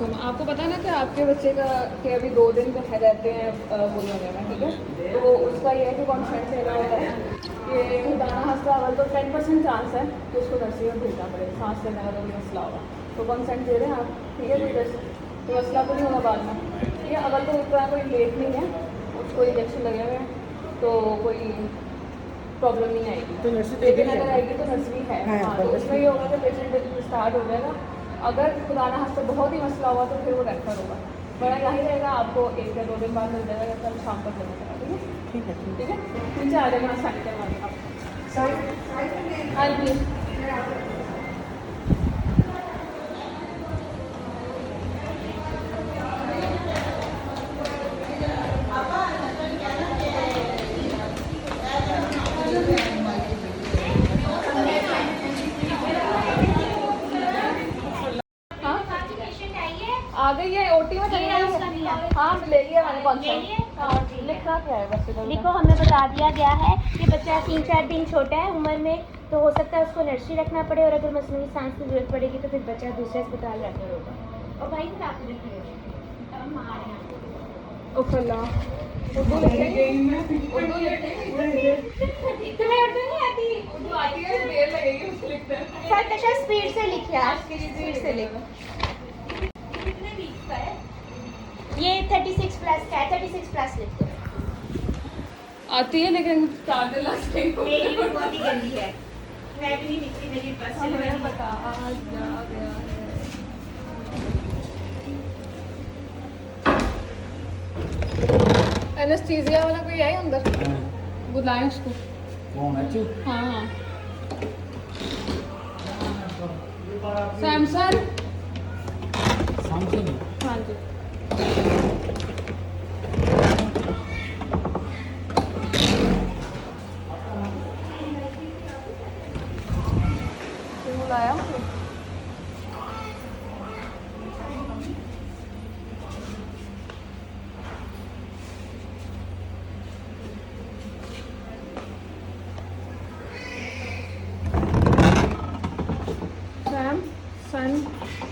देखो आपको पता है ना कि आपके बच्चे का कि अभी 2 दिन रहते हैं बोलने में, ठीक है। तो उसका ये है कि कॉन्फिडेंस लेना होता है कि दाना हंसता अगर तो 10% चांस है कि उसको नर्सरी में भेजना पड़ेगा, सांस लेने का कोई मसला होगा तो कंसेंट दे रहे हैं आप, ठीक है। तो मसला तो नहीं होगा बाद में, ठीक है। अगर तो इतना कोई लेट नहीं है, उसको इंजेक्शन लगे हुए हैं तो कोई प्रॉब्लम नहीं आएगी। तो नर्सरी लेकिन अगर आएगी तो नर्सरी है, हाँ, तो उसमें ये होगा कि पेशेंट स्टार्ट हो जाएगा। अगर खुदा ना खास्ता बहुत ही मसला हुआ तो फिर वो रेफर होगा, वरना यही रहेगा आपको 1 या 2 दिन बाद मिल जाएगा, कल शाम तक लेना पड़ेगा, ठीक है। ठीक है, नीचे आ जाएगा साइड करवा आप। हाँ जी, आ गई है ओटी में चली गई है। हाँ ले लिया मैंने, कौन सा लिखना क्या है वैसे तो देखो हमें बता दिया गया है कि बच्चा 3-4 दिन छोटा है उम्र में, तो हो सकता है उसको नर्सरी रखना पड़े, और अगर मसनूई सांस की जरूरत पड़ेगी तो फिर बच्चा दूसरे अस्पताल रेफर होगा। और भाई फिर आपको देखिए उफला उर्दू तुम्हें उर्दू नहीं आती? उर्दू आती है, देर लगेगी मुझे लिखते हैं। सर कशा स्पीड से लिखिए आप, स्पीड से लिखो। कितने वीक का है ये? 36 प्लस का है, 36 प्लस लिख दो। आती है लेकिन स्टार्ट लास्ट मेरी भी बहुत ही गंदी है, मैं भी नहीं लिखती, मेरी बस हमें बता आज जा गया है। एनेस्थीसिया वाला कोई है अंदर, बुलाएं उसको। कौन है चुप? हाँ हाँ, सैमसंग। सैमसंग। हाँ जी, बुलाया मुझे।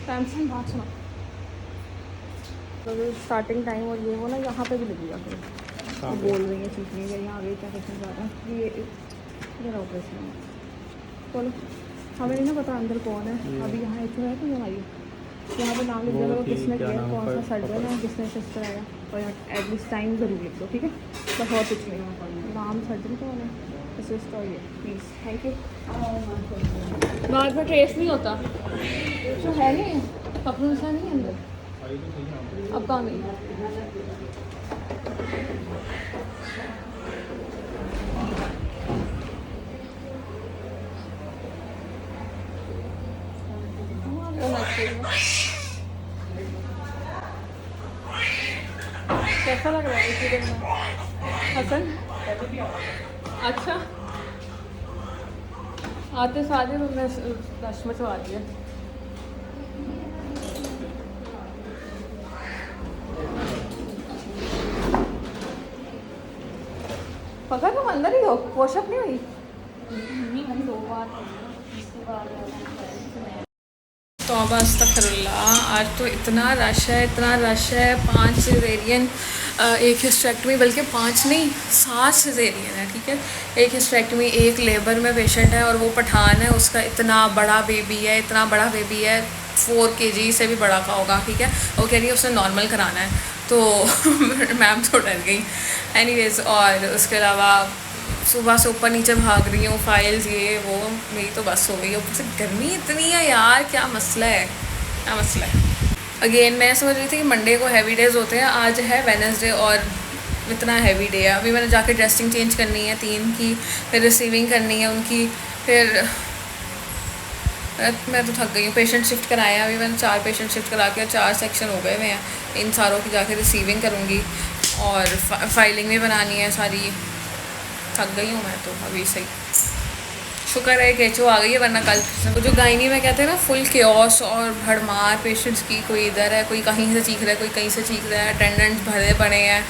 सैमसंग बात सुनो, तो स्टार्टिंग टाइम और ये वो ना यहाँ पे भी लगेगा फिर वो बोल रही है चीख रही है, यहाँ आगे क्या क्वेश्चन जा रहा है ये इधर ऑपरेशन है। चलो हमें नहीं ना पता अंदर कौन है, अभी यहाँ एक है तो हमारी यहाँ पे नाम लिख देगा तो किसने किया, कौन सा सर्जन है, किसने सिस्टर आएगा, और यहाँ एटलीस्ट टाइम ज़रूर लिख दो, ठीक है। बस और कुछ नहीं, नाम सर्जन कौन है, सिस्टर और ये प्लीज़, थैंक यू। बाद में ट्रेस नहीं होता जो है नहीं, कपड़ों से नहीं अंदर, अब कहाँ गई? कैसा लग रहा है इसी दिन में हसन? अच्छा, आते सारे तुमने रश में चढ़ा दिया। पता तुम अंदर ही हो, वॉशअप नहीं हुई? तौबा अस्तगफिरुल्लाह, आज तो इतना रश है, इतना रश है। 5 सिजेरियन, एक हिस्टेक्टमी, बल्कि 5 नहीं 7 सिजेरियन है, ठीक है। एक हिस्टेक्टमी, एक लेबर में पेशेंट है और वो पठान है, उसका इतना बड़ा बेबी है, इतना बड़ा बेबी है, 4 kg से भी बड़ा का होगा, ठीक है। वो कह रही है उसने नॉर्मल कराना है, तो मैम तो डर गई। एनीवेज़, और उसके अलावा सुबह से ऊपर नीचे भाग रही हूँ, फाइल्स ये वो, मेरी तो बस हो गई। ऊपर से गर्मी इतनी है यार, क्या मसला है, क्या मसला है। अगेन मैं समझ रही थी कि मंडे को हैवी डेज होते हैं, आज है वेडनेसडे और इतना हैवी डे है। अभी मैंने जाके ड्रेसिंग चेंज करनी है 3 की, फिर रिसीविंग करनी है उनकी, फिर मैं तो थक गई हूँ। पेशेंट शिफ्ट कराए हैं, अभी मैंने 4 पेशेंट शिफ्ट करा के 4 सेक्शन हो गए हुए हैं, इन सारों की जाके रिसीविंग करूँगी और फाइलिंग भी बनानी है सारी। थक गई हूँ मैं तो अभी सही। शुक्र है कि एचओ आ गई है, वरना कल तो जो गायनी में कहते हैं ना फुल केओस और भड़मार पेशेंट्स की, कोई इधर है, कोई कहीं से चीख रहा है, कोई कहीं से चीख रहा है, अटेंडेंट्स भरे पड़े हैं,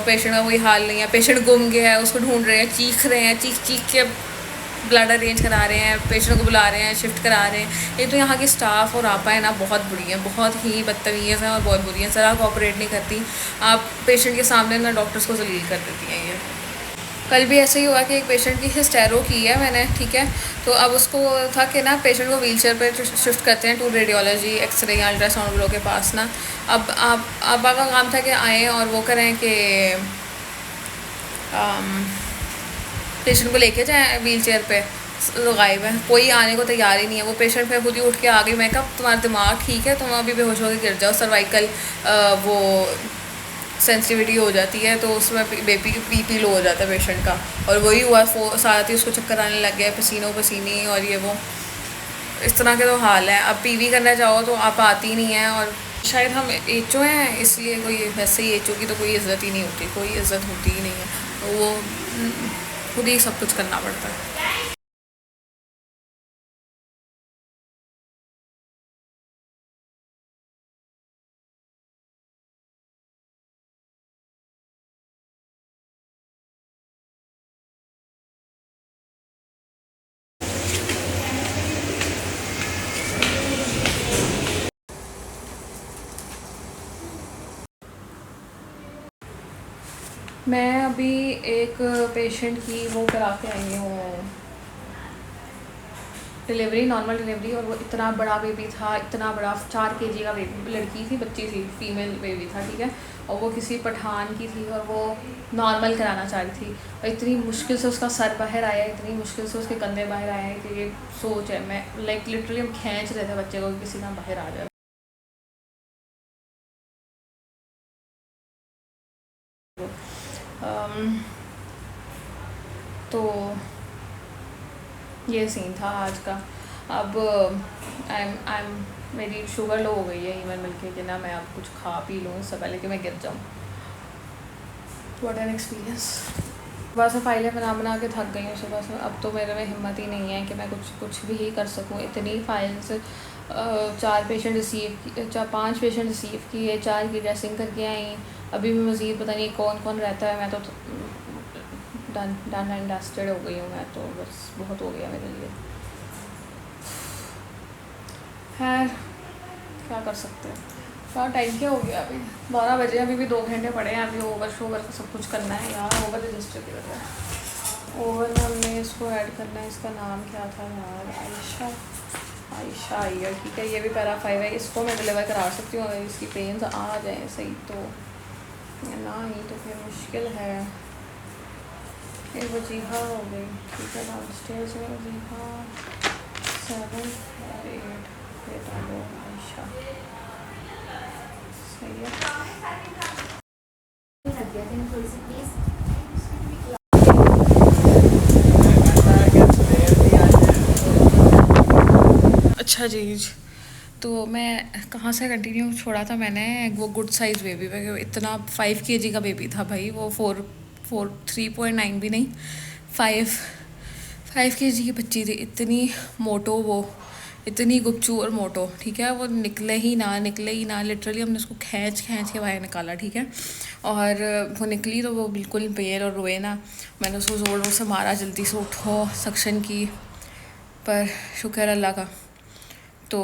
पेशेंट का कोई हाल नहीं है, पेशेंट गुम गया है उसको ढूंढ रहे हैं, चीख रहे हैं, चीख चीख के ब्लड अरेंज करा रहे हैं, पेशेंट को बुला रहे हैं, शिफ्ट करा रहे हैं। एक तो यहाँ की स्टाफ और आपा है ना बहुत बुरी है, बहुत ही बदतमीज़ हैं और बहुत बुरी हैं, ज़रा कोऑपरेट नहीं करती। आप पेशेंट के सामने ना डॉक्टर्स को जलील कर देती हैं ये। कल भी ऐसे ही हुआ कि एक पेशेंट की हिस्टेरो की है मैंने, ठीक है। तो अब उसको था कि ना पेशेंट को व्हीलचेयर पे शिफ्ट करते हैं टू रेडियोलॉजी एक्सरे या अल्ट्रासाउंड ब्लो के पास ना। अब आप का काम था कि आएँ और वो करें कि पेशेंट को लेके जाएँ व्हीलचेयर पे, तो गायब है, कोई आने को तैयार ही नहीं है। वो पेशेंट फिर खुद ही उठ के आ गई। मैं कहा तुम्हारा दिमाग ठीक है, तुम अभी बेहोश होकर गिर जाओ, सर्वाइकल वो सेंसिटिविटी हो जाती है, तो उसमें बीपी लो हो जाता है पेशेंट का। और वही हुआ, साथ ही उसको चक्कर आने लग गया, पसीनों पसीनी और ये वो, इस तरह के तो हाल है। अब पीवी करना चाहो तो आप आती नहीं है। और शायद हम एचओ हैं, इसलिए कोई वैसे ही एचओ की तो कोई इज़्ज़त ही नहीं होती, कोई इज़्ज़त होती ही नहीं है। तो वो खुद ही सब कुछ करना पड़ता है। मैं अभी एक पेशेंट की वो करा के आई हूँ डिलीवरी, नॉर्मल डिलीवरी। और वो इतना बड़ा बेबी था, इतना बड़ा 4 kg का बेबी, लड़की थी, बच्ची थी, फीमेल बेबी था, ठीक है। और वो किसी पठान की थी और वो नॉर्मल कराना चाह रही थी। और इतनी मुश्किल से उसका सर बाहर आया, इतनी मुश्किल से उसके कंधे बाहर आए कि ये सोच है। मैं लाइक लिटरली हम खींच रहे थे बच्चे को, किसी ना बाहर आ जाए। तो ये सीन था आज का। अब आई एम मेरी शुगर लो हो गई है इवन मिलके कि ना मैं अब कुछ खा पी लूँ इससे पहले कि मैं गिर जाऊँ। What an experience. सुबह से फाइलें बना के थक गई हूँ सुबह से। अब तो मेरे में हिम्मत ही नहीं है कि मैं कुछ भी ही कर सकूँ। इतनी files, 4 patient receive, 5 patient receive किए, 4 की ड्रेसिंग करके आई। अभी भी मज़ीद पता नहीं कौन कौन रहता है। मैं तो डन एंड डस्टेड हो गई हूँ मैं तो, बस बहुत हो गया मेरे लिए। खैर क्या कर सकते हैं। क्या टाइम क्या हो गया अभी 12 बजे, अभी भी 2 घंटे पड़े हैं। अभी ओवर शोवर का सब कुछ करना है यार। ओवर रजिस्टर की वजह है। ओवर में हमने इसको ऐड करना है, इसका नाम क्या था यार, आयशा आई है, ठीक है। ये भी पैरा 5 है। इसको मैं डिलीवर करा सकती हूँ अगर इसकी पेन्स आ जाए सही तो, ना ही तो फिर मुश्किल है। एक वजीफ़ा हो गई, ठीक है। डाउनस्टेयर्स में वजीफ़ा 7 और 8 बेटा लो आयशा, सही है। अच्छा जी, तो मैं कहाँ से कंटिन्यू छोड़ा था मैंने, वो गुड साइज़ बेबी पे। इतना 5 kg का बेबी था भाई वो, 3.9 भी नहीं, 5 kg की बच्ची थी। इतनी मोटो, वो इतनी गुपचू और मोटो, ठीक है। वो निकले ही ना लिटरली हमने उसको खींच के बाहर निकाला, ठीक है। और वो निकली तो वो बिल्कुल बेर और रोए ना। मैंने उसको ज़ोर से मारा, जल्दी से उठो, सक्शन की, पर शुक्र अल्लाह का। तो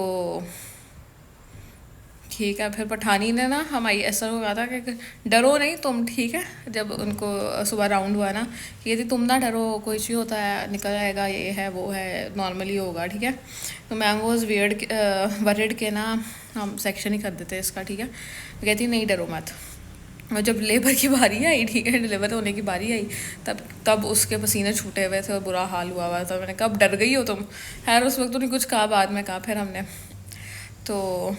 ठीक है। फिर पठानी ने ना हमारी ऐसा हो गया था कि डरो नहीं तुम, ठीक है। जब उनको सुबह राउंड हुआ ना, कि यदि तुम ना डरो, कोई चीज़ होता है, निकल आएगा, ये है वो है, नॉर्मली होगा, ठीक है। तो मैम वॉज वरिड के ना हम सेक्शन ही कर देते इसका, ठीक है। कहती नहीं डरो मत। और जब लेबर की बारी आई, ठीक है, डिलीवर होने की बारी आई, तब उसके पसीने छूटे हुए थे और बुरा हाल हुआ था। मैंने कहा डर गई हो तुम। खैर उस वक्त तो नहीं कुछ कहा, बाद में कहा फिर हमने। तो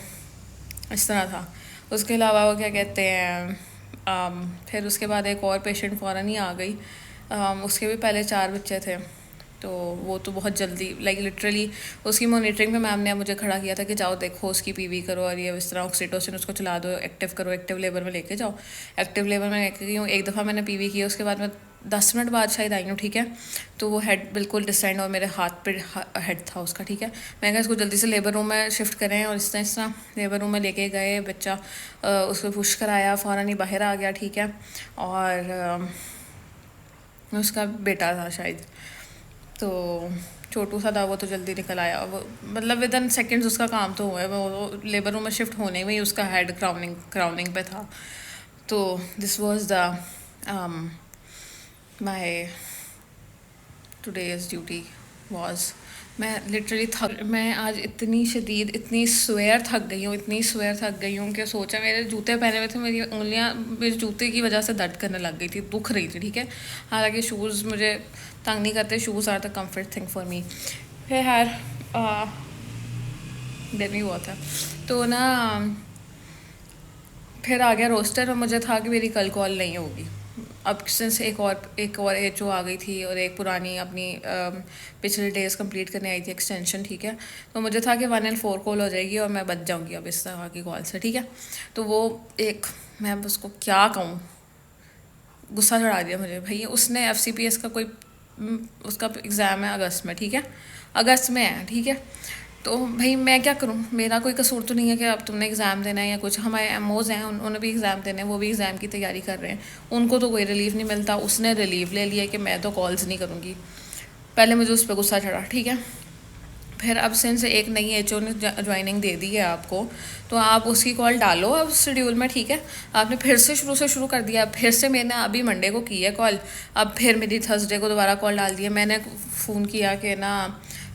इस तरह था। उसके अलावा वो क्या कहते हैं, फिर उसके बाद एक और पेशेंट फ़ौरन ही आ गई। उसके भी पहले 4 बच्चे थे। तो वो तो बहुत जल्दी, लाइक लिटरली उसकी मॉनिटरिंग में मैम ने मुझे खड़ा किया था कि जाओ देखो उसकी पीवी करो और ये इस तरह ऑक्सीटोसिन उसको चला दो, एक्टिव करो, एक्टिव लेबर में लेके जाओ। एक्टिव लेबर में लेके गई हूँ। एक दफ़ा मैंने पीवी की, उसके बाद मैं 10 मिनट बाद शायद आई हूँ, ठीक है। तो वो हेड बिल्कुल डिसेंड और मेरे हाथ पे हेड था उसका, ठीक है। मैंने कहा इसको जल्दी से लेबर रूम में शिफ्ट करें, और इस तरह लेबर रूम में लेके गए। बच्चा उसको पुश कराया, फ़ौरन ही बाहर आ गया, ठीक है। और उसका बेटा था शायद। तो छोटू सा था वो तो जल्दी निकल आया, वो मतलब विद इन सेकेंड्स उसका काम तो हुआ है, वो लेबर रूम में शिफ्ट होने में ही उसका हेड क्राउनिंग पे था। तो this was the my today's duty was. मैं लिटरली मैं आज इतनी स्वेयर थक गई हूँ कि सोचा, मेरे जूते पहने हुए थे, मेरी उंगलियाँ मेरे जूते की वजह से दर्द करने लग गई थी, दुख रही थी, ठीक है। हालांकि शूज़ मुझे तंग नहीं करते, shoes are the comfort thing for me. फिर यार गर्मी हुआ था तो ना, फिर आ गया रोस्टर, और मुझे था कि मेरी कल कॉल नहीं होगी। अब सिंस एक और एचओ आ गई थी, और एक पुरानी अपनी पिछले डेज कंप्लीट करने आई थी एक्सटेंशन, ठीक है। तो मुझे था कि 1 and 4 कॉल हो जाएगी और मैं बच जाऊंगी अब इस तरह की कॉल से, ठीक है। तो वो एक, मैं उसको क्या कहूँ, गुस्सा चढ़ा दिया मुझे। भैया उसने FCPS का कोई उसका एग्ज़ाम है अगस्त में, ठीक है, अगस्त में है, ठीक है। तो भाई मैं क्या करूँ, मेरा कोई कसूर तो नहीं है कि अब तुमने एग्ज़ाम देना है या कुछ। हमारे एमओज़ हैं, उन्होंने भी एग्ज़ाम देने हैं, वो भी एग्ज़ाम की तैयारी कर रहे हैं, उनको तो कोई रिलीफ नहीं मिलता। उसने रिलीव ले लिया कि मैं तो कॉल्स नहीं करूँगी। पहले मुझे उस पर गुस्सा चढ़ा, ठीक है। फिर अब सिंस एक नई एचओ ने ज्वाइनिंग दे दी है आपको, तो आप उसकी कॉल डालो अब शेड्यूल में, ठीक है। आपने फिर से शुरू कर दिया, फिर से मैंने अभी मंडे को की है कॉल, अब फिर मेरी थर्सडे को दोबारा कॉल डाल दी है। मैंने फ़ोन किया कि ना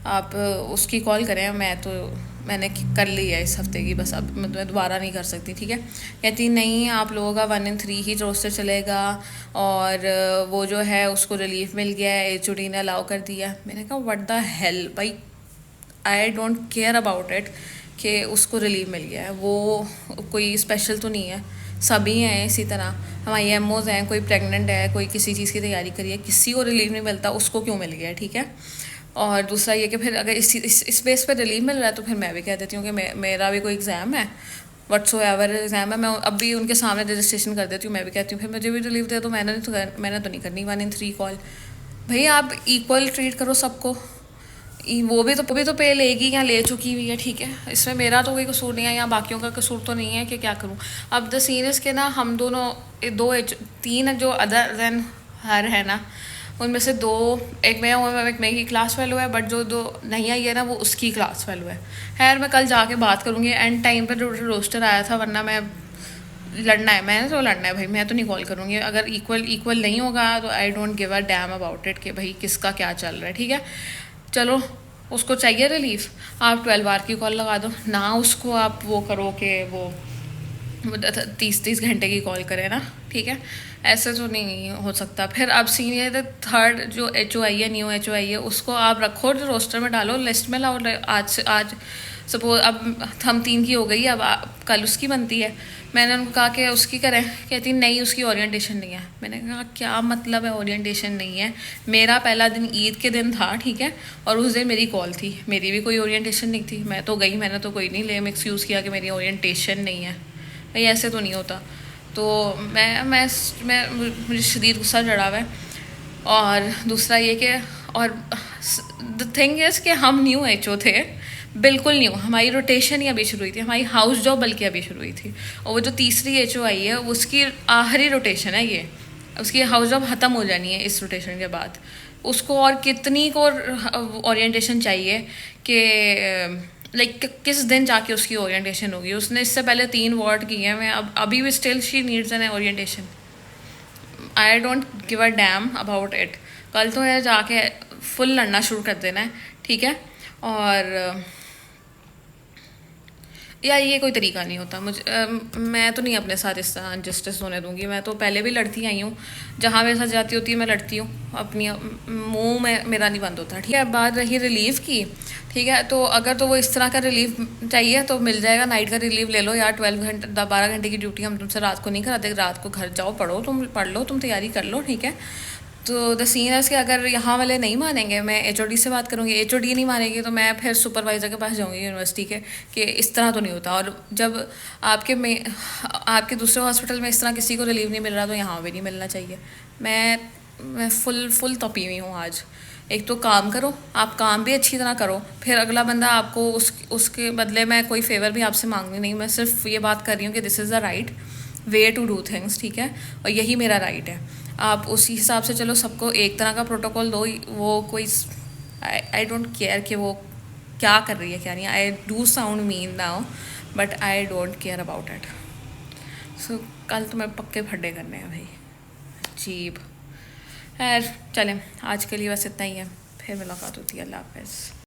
आप उसकी कॉल करें, मैंने कर ली है इस हफ्ते की, बस अब मैं दोबारा नहीं कर सकती, ठीक है। कहती नहीं, आप लोगों का 1 and 3 ही रोस्टर चलेगा, और वो जो है उसको रिलीफ मिल गया है, HOD ने अलाउ कर दिया। मैंने कहा व्हाट द हेल भाई, आई डोंट केयर अबाउट इट कि उसको रिलीव मिल गया है, वो कोई स्पेशल तो नहीं है, सभी हैं इसी तरह। हमारी एमओज़ हैं, कोई प्रेग्नेंट है, कोई किसी चीज़ की तैयारी करी है, किसी को रिलीव नहीं मिलता, उसको क्यों मिल गया है, ठीक है। और दूसरा ये कि फिर अगर इस बेस पर रिलीव मिल रहा है तो फिर मैं भी कह देती हूँ कि मेरा भी कोई एग्ज़ाम है, व्हाट्सोएवर एग्ज़ाम है, मैं अब भी उनके सामने रजिस्ट्रेशन कर देती हूँ। मैं भी कहती हूँ फिर मुझे भी रिलीव दे दो, मैंने तो नहीं करनी 1 and 3 कॉल। भाई आप इक्वल ट्रीट करो सबको, वो भी तो पे लेगी या ले चुकी हुई है, ठीक है। इसमें मेरा तो कोई कसूर नहीं है या बाकियों का कसूर तो नहीं है कि क्या करूँ। अब द सीन इज़ के ना, हम दोनों 3 जो अदर देन हर है ना, उनमें से 2, एक मैं हूँ, एक मेरी क्लास फेलो है, बट जो 2 नहीं आई है ना वो उसकी क्लास फेलो है। खैर मैं कल जाके बात करूँगी, एंड टाइम पर रोस्टर आया था, वरना मैं लड़ना है, मैंने तो लड़ना है भाई, मैं तो नहीं कॉल करूँगी। अगर इक्वल नहीं होगा तो I don't give a damn about it कि भाई किसका क्या चल रहा है, ठीक है। चलो उसको चाहिए रिलीफ, आप 12 आवर की कॉल लगा दो ना, उसको आप वो करो कि वो 30 घंटे की कॉल करे ना, ठीक है। ऐसे तो नहीं हो सकता। फिर अब सीनियर 3rd जो HO आई है, न्यू HO आई है, उसको आप रखो, रोस्टर में डालो, लिस्ट में लाओ। आज सपोज अब हम 3 की हो गई, अब कल उसकी बनती है। मैंने उनको कहा कि उसकी करें, कहती नहीं उसकी ओरिएंटेशन नहीं है। मैंने कहा क्या मतलब है ओरिएंटेशन नहीं है, मेरा पहला दिन ईद के दिन था, ठीक है, और उस दिन मेरी कॉल थी, मेरी भी कोई ओरिएंटेशन नहीं थी, मैं तो गई, मैंने तो कोई नहीं लेम एक्सक्यूज़ किया कि मेरी ओरिएंटेशन नहीं है। भाई ऐसे तो नहीं होता। तो मैं मुझे शदीद गुस्सा चढ़ा हुआ है। और दूसरा ये कि, और द थिंग इज़ कि हम न्यू HO थे, बिल्कुल न्यू, हमारी रोटेशन ही अभी शुरू हुई थी, हमारी हाउस जॉब बल्कि अभी शुरू हुई थी। और वो जो तीसरी HO आई है उसकी आखिरी रोटेशन है ये, उसकी हाउस जॉब ख़त्म हो जानी है इस रोटेशन के बाद। उसको और कितनी को ओरिएंटेशन चाहिए कि लाइक किस दिन जाके उसकी ओरिएंटेशन होगी। उसने इससे पहले 3 वार्ड किए हैं, मैं अभी भी still she needs an orientation. I don't give a damn about it. कल तो है जाके फुल लड़ना शुरू कर देना है, ठीक है। और या ये कोई तरीका नहीं होता मैं तो नहीं अपने साथ इस तरह अनजस्टिस होने दूंगी। मैं तो पहले भी लड़ती आई हूँ, जहाँ मेरे साथ जाती होती है मैं लड़ती हूँ, अपनी मुंह में मेरा नहीं बंद होता, ठीक है। बात रही रिलीव की, ठीक है, तो अगर तो वो इस तरह का रिलीव चाहिए तो मिल जाएगा, नाइट का रिलीव ले लो यार। 12 घंटे की ड्यूटी हम तुमसे रात को नहीं कराते, रात को घर जाओ, पढ़ लो, तुम तैयारी कर लो, ठीक है। तो द सीनियर्स के अगर यहाँ वाले नहीं मानेंगे, मैं HOD से बात करूँगी, HOD नहीं मानेगी तो मैं फिर सुपरवाइज़र के पास जाऊँगी यूनिवर्सिटी के, कि इस तरह तो नहीं होता। और जब आपके दूसरे हॉस्पिटल में इस तरह किसी को रिलीव नहीं मिल रहा तो यहाँ भी नहीं मिलना चाहिए। मैं फुल तपी हुई हूँ आज। एक तो काम करो, आप काम भी अच्छी तरह करो, फिर अगला बंदा आपको उसके बदले में कोई फेवर भी आपसे मांगनी नहीं। मैं सिर्फ ये बात कर रही हूँ कि this is the right way to do things, ठीक है, और यही मेरा राइट है। आप उसी हिसाब से चलो, सबको एक तरह का प्रोटोकॉल दो, वो कोई आई डोंट केयर कि वो क्या कर रही है क्या नहीं. I do sound mean now but I don't care about it. So कल तो मैं पक्के फड्डे करने हैं भाई. अजीब. खैर चलें, आज के लिए बस इतना ही है. फिर मुलाकात होती है. अल्लाह हाफ़िज़.